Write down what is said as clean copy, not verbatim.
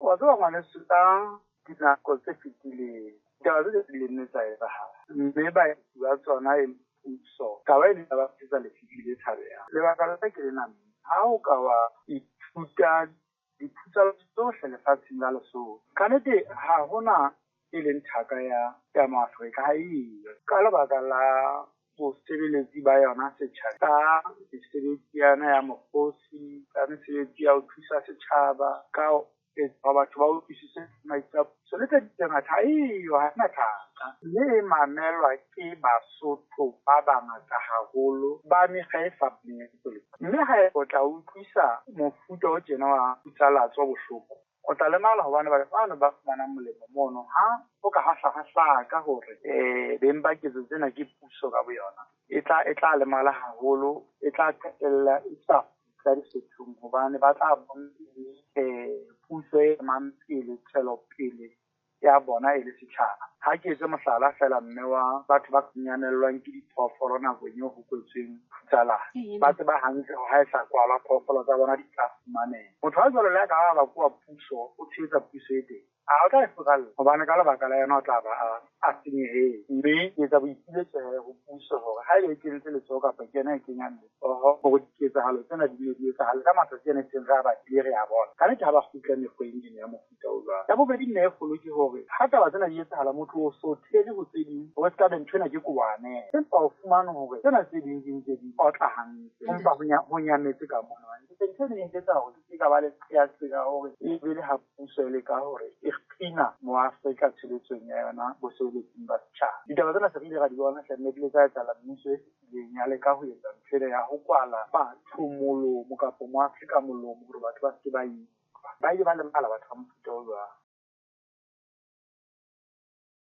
wa tseba ngwaneso ka dinako tse fetileng taba tse di nne tsa etsahala mme baetsi ba tsona e puso taba e ne ba fetsa lefifile thabeng lebaka la ke lena ha o ka wa ithuta diphutsalo tsohle lefatsheng la Lesotho ka nnete ha hona e leng thaka ya Maafrika ha iyo ka lebaka la bosebeletsi ba yona setjhaba ka mesebetsi yana ya mokgosi ka mesebetsi ya ho thusa setjhaba ka etsa batho ba utlwisise maikutlo le tse ngata ha iyo ha na thaka le mamelwa ke Basotho ba bangata haholo ba mekga e fapaneng mme ha e tla utlwisa mofuta o tjena wa putsalatso bohloko o tla lemala hobane bana ba fumanang molemo mono ha o ka hahlaka hore beng ba ketso tsena ke puso ka boyona e tla lemala haholo e tla qetella e sa tla disetsong hobane ba tla bona puso e mampele tswelopele ya bona e le setjhaba ha ke etse mohlala fela mme wa batho ba kunyanellwang ke diphoofolo nakong eo ho kwetsweng phutsala ba tseba hantle ho ha e sa kwala phoofolo tsa bona di tla fumaneha motho a jwalo le a ka ba kuwa puso o tshehetsa puso e teng o tla e fokalla hobane ka lebaka la yona o tla ba a senyehile mme ke etsa boipiletso ho puso hore ha e kentse letsoho kapa kena e kenyang letsoho hore diketsahalo tsena di ne di etsahale ka matsatsi a netseng re a batlile re a bona ka nnete ha ba kgutla mekgweng ena ya mofuta o jwalo ya bobedi nne e kgolo ke hore ha taba tsena di etsahala motho o so thele ho tse ding hore se ka be nthwena ke koane empa o fumane hore tsena tse ding di ntse di otla hantle empa ho nyametse ka mona ntho e etsa hore ke ka ba le qeaqea hore e be le ha puso e le ka hore e kgina Moafrika tshebetsong ya yona bosebeletsing ba setjhaba ditaba tsena se re ile ra di bona hlenne di le tsa etsahala mmuso e fetileng ya leka ho etsa ntho ya ho kwala batho molomo kapa Moafrika molomo hore batho ba se ba ile ba lemala batho ba mofuta o jwalo